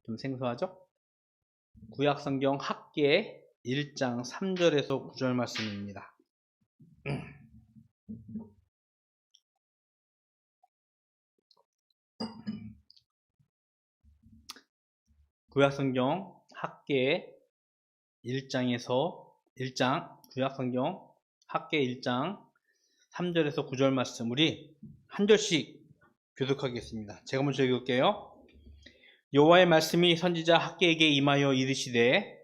좀 생소하죠? 구약성경 학계 1장 3절에서 9절 말씀입니다. 구약성경 학계 1장 구약성경 학계 1장 3절에서 9절 말씀 우리 한 절씩 교독하겠습니다. 제가 먼저 읽을게요. 여호와의 말씀이 선지자 학계에게 임하여 이르시되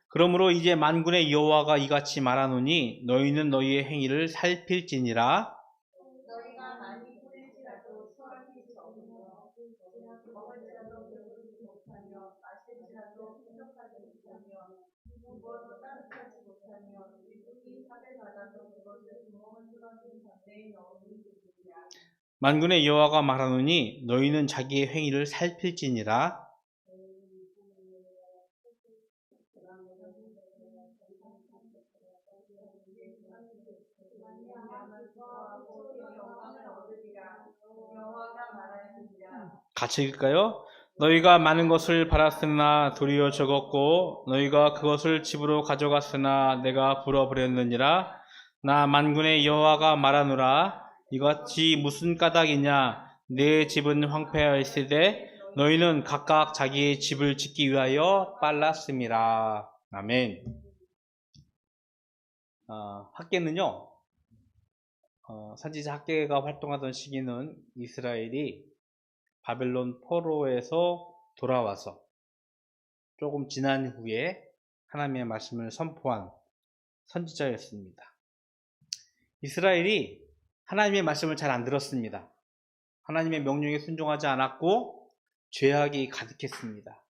그러므로 이제 만군의 여호와가 이같이 말하노니 너희는 너희의 행위를 살필지니라. 너희가 많이 뿌릴지라도 수확이 적으며 먹을지라도 배부르지 못하며 마실지라도 풍족하지 못하며 무엇도 따뜻하지 못하며 일꾼이 삽을 받아서 그것을 구멍을 뚫어진 전대에 넣으니 되리라. 만군의 여호와가 말하노니 너희는 자기의 행위를 살필지니라. 같이 읽을까요? 너희가 많은 것을 바랐으나 도리어 적었고 너희가 그것을 집으로 가져갔으나 내가 불어버렸느니라. 나 만군의 여호와가 말하노라. 이것이 무슨 까닭이냐? 내 집은 황폐하였으되 너희는 각각 자기의 집을 짓기 위하여 빨랐음이라. 아멘. 학계는요, 선지자 학계가 활동하던 시기는 이스라엘이 바벨론 포로에서 돌아와서 조금 지난 후에 하나님의 말씀을 선포한 선지자였습니다. 이스라엘이 하나님의 말씀을 잘 안 들었습니다. 하나님의 명령에 순종하지 않았고 죄악이 가득했습니다.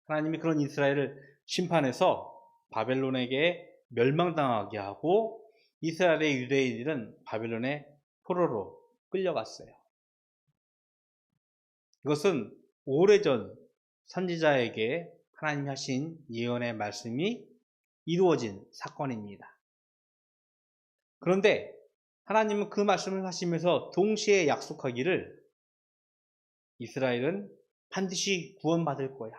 하나님이 그런 이스라엘을 심판해서 바벨론에게 멸망당하게 하고 이스라엘의 유대인들은 바벨론의 포로로 끌려갔어요. 이것은 오래전 선지자에게 하나님이 하신 예언의 말씀이 이루어진 사건입니다. 그런데 하나님은 그 말씀을 하시면서 동시에 약속하기를 이스라엘은 반드시 구원받을 거야,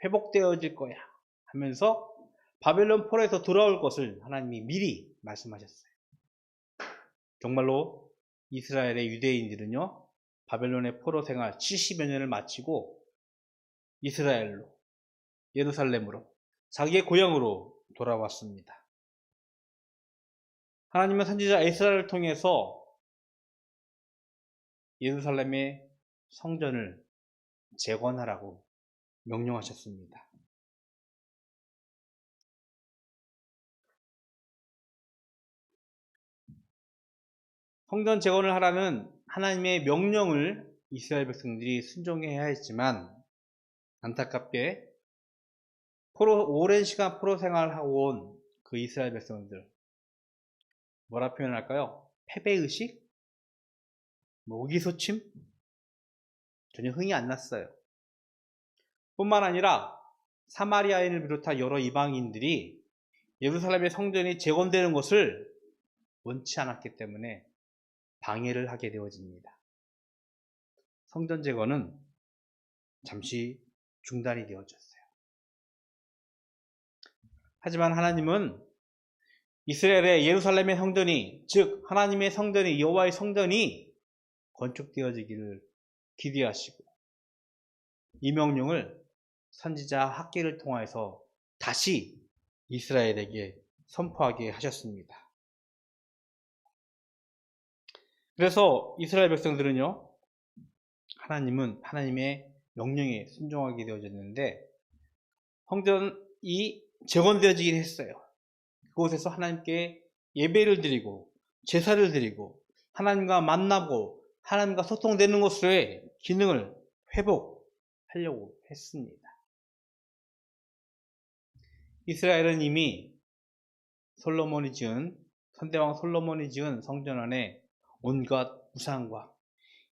회복되어질 거야 하면서 바벨론 포로에서 돌아올 것을 하나님이 미리 말씀하셨어요. 정말로 이스라엘의 유대인들은요, 바벨론의 포로 생활 70여 년을 마치고 이스라엘로, 예루살렘으로, 자기의 고향으로 돌아왔습니다. 하나님은 선지자 에스라를 통해서 예루살렘의 성전을 재건하라고 명령하셨습니다. 성전 재건을 하라는 하나님의 명령을 이스라엘 백성들이 순종해야 했지만 안타깝게 오랜 시간 포로 생활하고 온 그 이스라엘 백성들 뭐라 표현할까요? 패배의식? 의기소침? 전혀 흥이 안 났어요. 뿐만 아니라 사마리아인을 비롯한 여러 이방인들이 예루살렘의 성전이 재건되는 것을 원치 않았기 때문에 방해를 하게 되어집니다. 성전 재건은 잠시 중단이 되어졌어요. 하지만 하나님은 이스라엘의 예루살렘의 성전이, 즉 하나님의 성전이, 여호와의 성전이 건축되어지기를 기대하시고 이 명령을 선지자 학계를 통하여서 다시 이스라엘에게 선포하게 하셨습니다. 그래서 이스라엘 백성들은요, 하나님은 하나님의 명령에 순종하게 되어졌는데 성전이 재건되어지긴 했어요. 그곳에서 하나님께 예배를 드리고 제사를 드리고 하나님과 만나고 하나님과 소통되는 것으로의 기능을 회복하려고 했습니다. 이스라엘은 이미 선대왕 솔로몬이 지은 성전 안에 온갖 우상과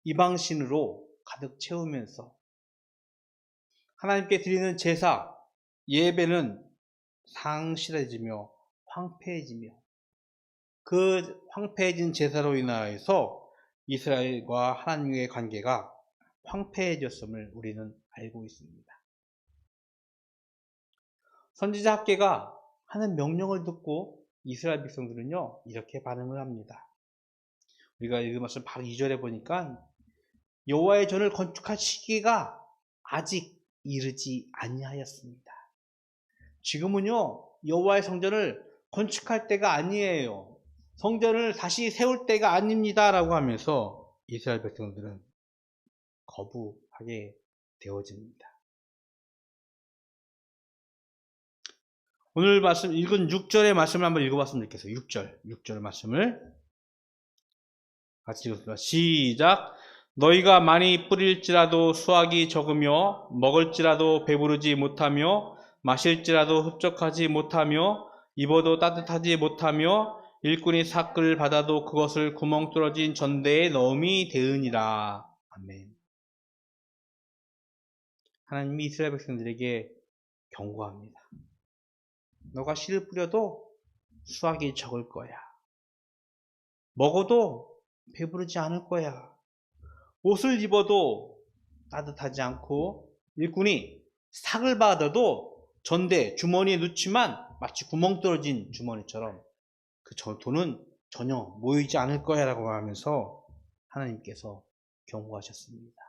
이방신으로 가득 채우면서 하나님께 드리는 제사, 예배는 상실해지며 황폐해지며 그 황폐해진 제사로 인하여서 이스라엘과 하나님의 관계가 황폐해졌음을 우리는 알고 있습니다. 선지자 학개가 하는 명령을 듣고 이스라엘 백성들은요 이렇게 반응을 합니다. 우리가 읽은 말씀 바로 2절에 보니까 여호와의 전을 건축할 시기가 아직 이르지 아니하였습니다. 지금은요 여호와의 성전을 건축할 때가 아니에요. 성전을 다시 세울 때가 아닙니다 라고 하면서 이스라엘 백성들은 거부하게 되어집니다. 오늘 말씀 읽은 6절의 말씀을 한번 읽어봤으면 좋겠어요. 6절 말씀을 같이 읽습니다. 시작. 너희가 많이 뿌릴지라도 수확이 적으며 먹을지라도 배부르지 못하며 마실지라도 흡족하지 못하며 입어도 따뜻하지 못하며 일꾼이 삭을 받아도 그것을 구멍 뚫어진 전대에 넣음이 되으니라. 아멘. 하나님이 이스라엘 백성들에게 경고합니다. 너가 씨를 뿌려도 수확이 적을 거야. 먹어도 배부르지 않을 거야. 옷을 입어도 따뜻하지 않고 일꾼이 삭을 받아도 전대 주머니에 넣지만 마치 구멍 뚫어진 주머니처럼 그 돈은 전혀 모이지 않을 거야 라고 하면서 하나님께서 경고하셨습니다.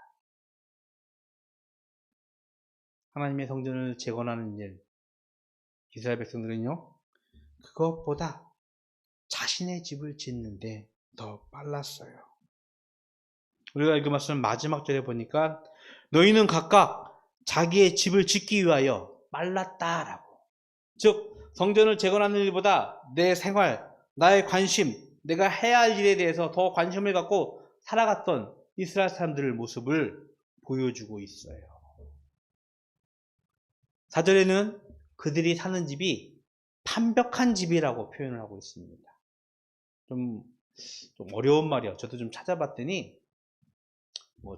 하나님의 성전을 재건하는 일, 이스라엘 백성들은요 그것보다 자신의 집을 짓는데 더 빨랐어요. 우리가 읽은 말씀 마지막 절에 보니까 너희는 각각 자기의 집을 짓기 위하여 빨랐다라고. 즉 성전을 재건하는 일보다 내 생활, 나의 관심, 내가 해야 할 일에 대해서 더 관심을 갖고 살아갔던 이스라엘 사람들의 모습을 보여주고 있어요. 4절에는 그들이 사는 집이 판벽한 집이라고 표현을 하고 있습니다. 좀 어려운 말이에요. 저도 좀 찾아봤더니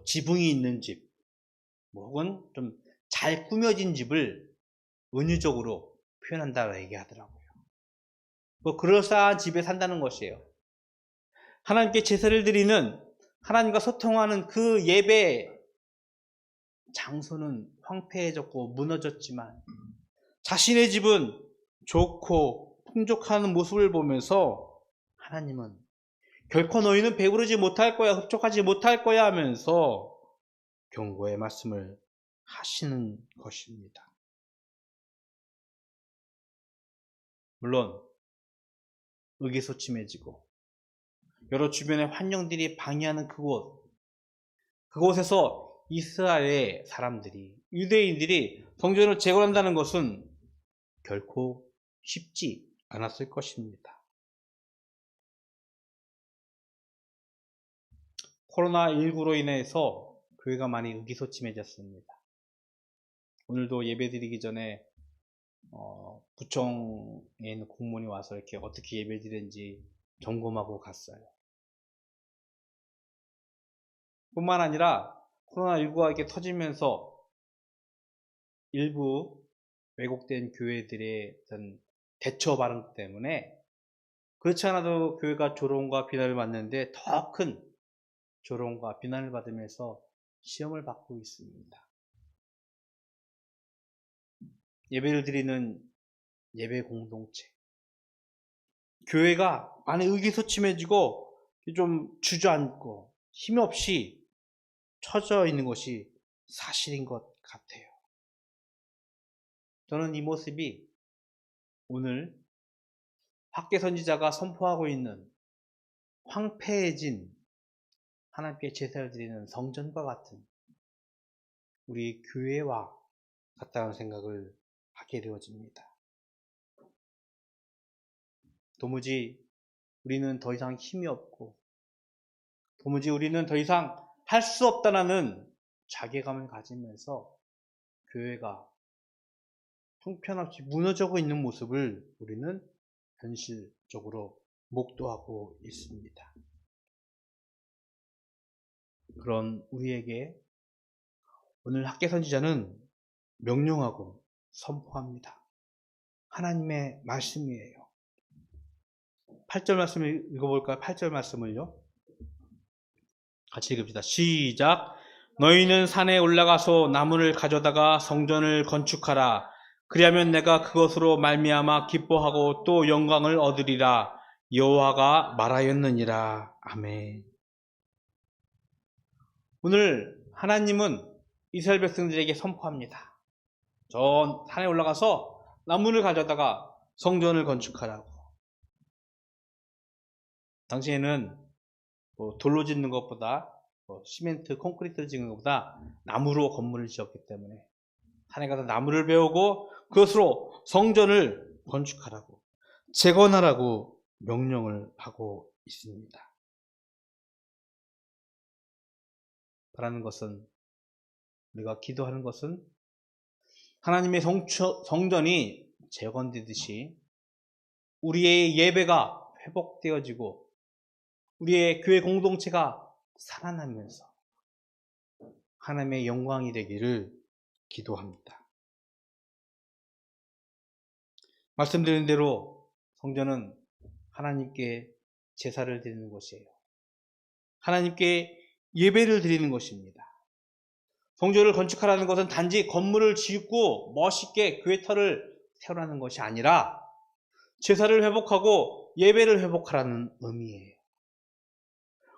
지붕이 있는 집, 혹은 좀 잘 꾸며진 집을 은유적으로 표현한다고 얘기하더라고요. 그럴싸한 집에 산다는 것이에요. 하나님께 제사를 드리는, 하나님과 소통하는 그 예배 장소는 황폐해졌고 무너졌지만 자신의 집은 좋고 풍족한 모습을 보면서 하나님은 결코 너희는 배부르지 못할 거야, 흡족하지 못할 거야 하면서 경고의 말씀을 하시는 것입니다. 물론 의기소침해지고 여러 주변의 환경들이 방해하는 그곳에서 이스라엘의 사람들이, 유대인들이 성전을 재건한다는 것은 결코 쉽지 않았을 것입니다. 코로나19로 인해서 교회가 많이 의기소침해졌습니다. 오늘도 예배드리기 전에 구청에 있는 공무원이 와서 이렇게 어떻게 예배드리는지 점검하고 갔어요. 뿐만 아니라 코로나19가 이렇게 터지면서 일부 왜곡된 교회들의 어떤 대처 발언 때문에 그렇지 않아도 교회가 조롱과 비난을 받는데 더 큰 조롱과 비난을 받으면서 시험을 받고 있습니다. 예배를 드리는 예배 공동체, 교회가 많이 의기소침해지고 좀 주저앉고 힘없이 처져 있는 것이 사실인 것 같아요. 저는 이 모습이 오늘 학개 선지자가 선포하고 있는 황폐해진 하나님께 제사를 드리는 성전과 같은 우리 교회와 같다는 생각을 하게 되어집니다. 도무지 우리는 더 이상 힘이 없고 도무지 우리는 더 이상 할 수 없다는 자괴감을 가지면서 교회가 형편없이 무너져가고 있는 모습을 우리는 현실적으로 목도하고 있습니다. 그런 우리에게 오늘 학개 선지자는 명령하고 선포합니다. 하나님의 말씀이에요. 8절 말씀을 읽어볼까요? 8절 말씀을요. 같이 읽읍시다. 시작. 너희는 산에 올라가서 나무를 가져다가 성전을 건축하라. 그리하면 내가 그것으로 말미암아 기뻐하고 또 영광을 얻으리라. 여호와가 말하였느니라. 아멘. 오늘 하나님은 이스라엘 백성들에게 선포합니다. 저 산에 올라가서 나무를 가져다가 성전을 건축하라고. 당시에는 돌로 짓는 것보다 시멘트, 콘크리트를 짓는 것보다 나무로 건물을 지었기 때문에 산에 가서 나무를 베우고 그것으로 성전을 건축하라고, 재건하라고 명령을 하고 있습니다. 바라는 것은, 우리가 기도하는 것은 하나님의 성전이 재건되듯이 우리의 예배가 회복되어지고 우리의 교회 공동체가 살아나면서 하나님의 영광이 되기를 기도합니다. 말씀드린 대로 성전은 하나님께 제사를 드리는 곳이에요. 하나님께 예배를 드리는 것입니다. 성전을 건축하라는 것은 단지 건물을 짓고 멋있게 교회 터를 세우라는 것이 아니라 제사를 회복하고 예배를 회복하라는 의미예요.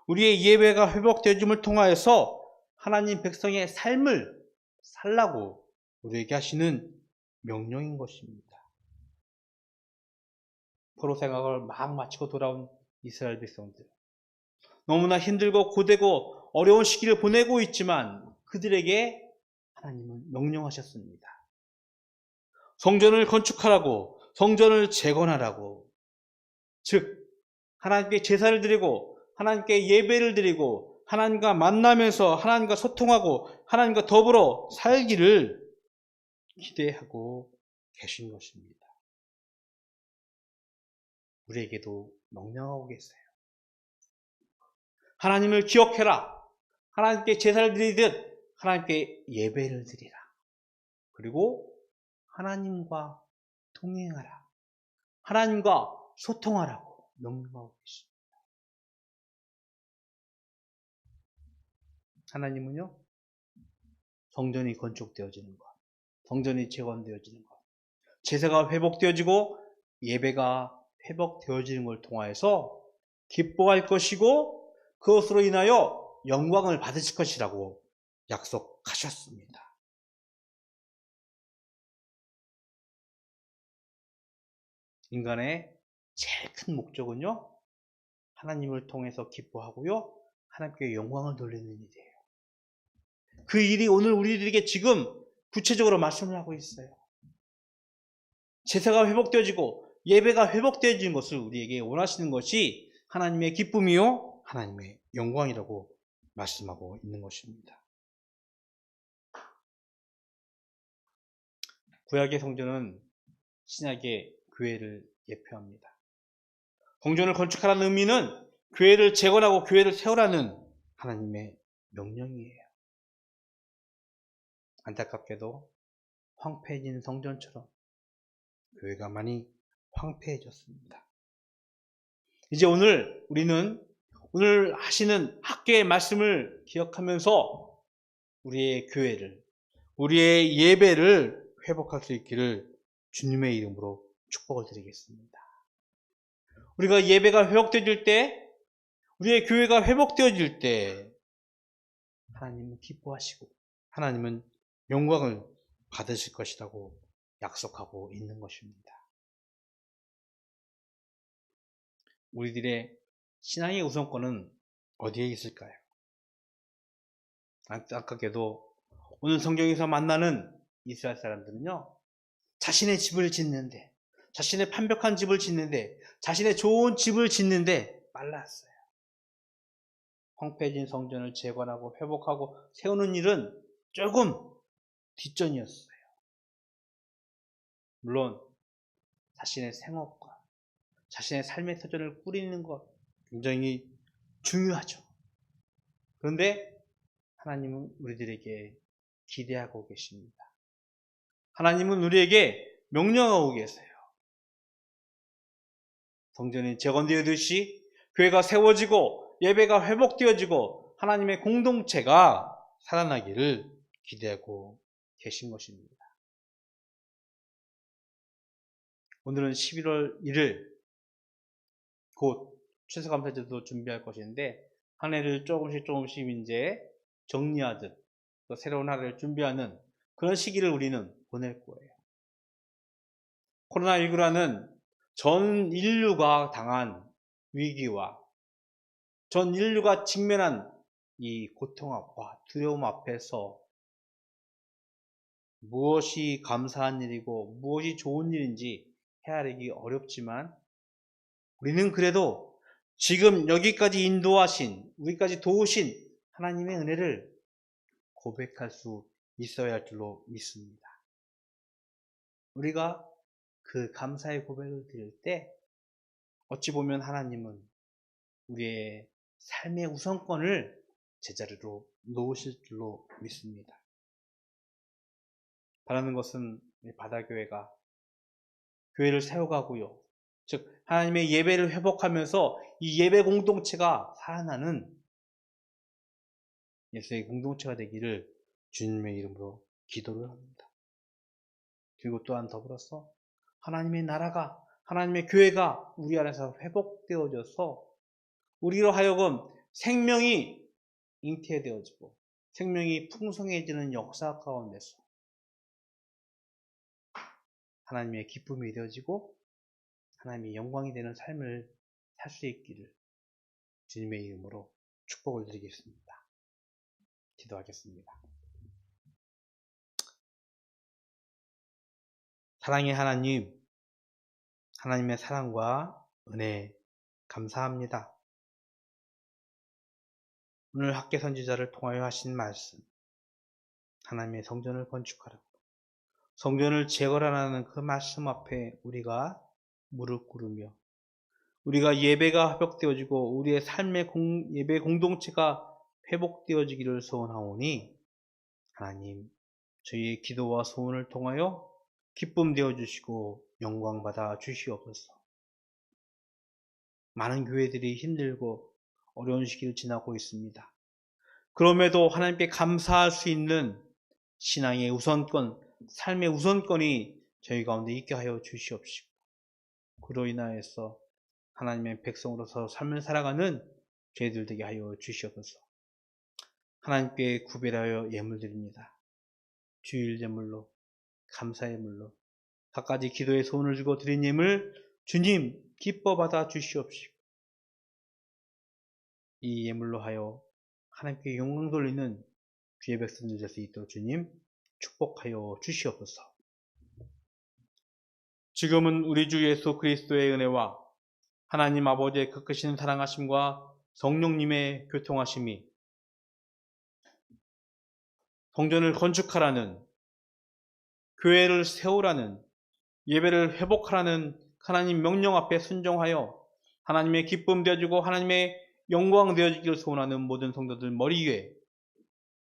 우리의 예배가 회복되어짐을 통하여서 하나님 백성의 삶을 살라고 우리에게 하시는 명령인 것입니다. 포로 생활을 막 마치고 돌아온 이스라엘 백성들, 너무나 힘들고 고되고 어려운 시기를 보내고 있지만 그들에게 하나님은 명령하셨습니다. 성전을 건축하라고, 성전을 재건하라고. 즉 하나님께 제사를 드리고 하나님께 예배를 드리고 하나님과 만나면서 하나님과 소통하고 하나님과 더불어 살기를 기대하고 계신 것입니다. 우리에게도 명령하고 계세요. 하나님을 기억해라. 하나님께 제사를 드리듯 하나님께 예배를 드리라. 그리고 하나님과 동행하라. 하나님과 소통하라고 명령하고 계십니다. 하나님은요, 성전이 건축되어지는 것, 성전이 재건되어지는 것, 제사가 회복되어지고 예배가 회복되어지는 걸 통하여서 기뻐할 것이고 그것으로 인하여 영광을 받으실 것이라고 약속하셨습니다. 인간의 제일 큰 목적은요, 하나님을 통해서 기뻐하고요, 하나님께 영광을 돌리는 일이에요. 그 일이 오늘 우리들에게 지금 구체적으로 말씀을 하고 있어요. 제사가 회복되어지고 예배가 회복되어지는 것을 우리에게 원하시는 것이 하나님의 기쁨이요, 하나님의 영광이라고 말씀하고 있는 것입니다. 구약의 성전은 신약의 교회를 예표합니다. 성전을 건축하라는 의미는 교회를 재건하고 교회를 세우라는 하나님의 명령이에요. 안타깝게도 황폐해진 성전처럼 교회가 많이 황폐해졌습니다. 이제 우리는 오늘 하시는 학계의 말씀을 기억하면서 우리의 교회를, 우리의 예배를 회복할 수 있기를 주님의 이름으로 축복을 드리겠습니다. 우리가 예배가 회복되어질 때, 우리의 교회가 회복되어질 때 하나님은 기뻐하시고 하나님은 영광을 받으실 것이라고 약속하고 있는 것입니다. 우리들의 신앙의 우선권은 어디에 있을까요? 안타깝게도 오늘 성경에서 만나는 이스라엘 사람들은요, 자신의 집을 짓는데, 자신의 완벽한 집을 짓는데, 자신의 좋은 집을 짓는데 빨랐어요. 황폐해진 성전을 재건하고 회복하고 세우는 일은 조금 뒷전이었어요. 물론 자신의 생업과 자신의 삶의 터전을 꾸리는 것 굉장히 중요하죠. 그런데 하나님은 우리들에게 기대하고 계십니다. 하나님은 우리에게 명령하고 계세요. 성전이 재건되었듯이 교회가 세워지고 예배가 회복되어지고 하나님의 공동체가 살아나기를 기대하고 계신 것입니다. 오늘은 11월 1일 곧 추수감사절도 준비할 것인데 한 해를 조금씩 이제 정리하듯 또 새로운 하루를 준비하는 그런 시기를 우리는 보낼 거예요. 코로나19라는 전 인류가 당한 위기와 전 인류가 직면한 이 고통과 두려움 앞에서 무엇이 감사한 일이고 무엇이 좋은 일인지 헤아리기 어렵지만 우리는 그래도 지금 여기까지 인도하신, 우리까지 도우신 하나님의 은혜를 고백할 수 있어야 할 줄로 믿습니다. 우리가 그 감사의 고백을 드릴 때 어찌 보면 하나님은 우리의 삶의 우선권을 제자리로 놓으실 줄로 믿습니다. 바라는 것은 바다교회가 교회를 세워가고요. 즉 하나님의 예배를 회복하면서 이 예배 공동체가 살아나는 예수의 공동체가 되기를 주님의 이름으로 기도를 합니다. 그리고 또한 더불어서 하나님의 나라가, 하나님의 교회가 우리 안에서 회복되어져서 우리로 하여금 생명이 잉태되어지고 생명이 풍성해지는 역사 가운데서 하나님의 기쁨이 되어지고 하나님의 영광이 되는 삶을 살 수 있기를 주님의 이름으로 축복을 드리겠습니다. 기도하겠습니다. 사랑의 하나님, 하나님의 사랑과 은혜 감사합니다. 오늘 학계 선지자를 통하여 하신 말씀, 하나님의 성전을 건축하라고, 성전을 재건하라는 그 말씀 앞에 우리가 무릎 꿇으며 우리가 예배가 회복되어지고 우리의 삶의 예배 공동체가 회복되어지기를 소원하오니 하나님, 저희의 기도와 소원을 통하여 기쁨 되어주시고 영광 받아 주시옵소서. 많은 교회들이 힘들고 어려운 시기를 지나고 있습니다. 그럼에도 하나님께 감사할 수 있는 신앙의 우선권, 삶의 우선권이 저희 가운데 있게 하여 주시옵시고 그로 인하여서 하나님의 백성으로서 삶을 살아가는 저희들 되게 하여 주시옵소서. 하나님께 구별하여 예물 드립니다. 주일 예물로, 감사의 예물로, 갖가지 기도의 소원을 주고 드린 예물 주님 기뻐 받아 주시옵시고 이 예물로 하여 하나님께 영광 돌리는 주의 백성들 될 수 있도록 주님 축복하여 주시옵소서. 지금은 우리 주 예수 그리스도의 은혜와 하나님 아버지의 그 크신 사랑하심과 성령님의 교통하심이 성전을 건축하라는, 교회를 세우라는, 예배를 회복하라는 하나님 명령 앞에 순종하여 하나님의 기쁨 되어지고 하나님의 영광 되어지기를 소원하는 모든 성도들 머리 위에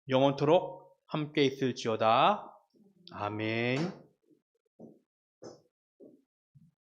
영원토록 함께 있을지어다. 아멘.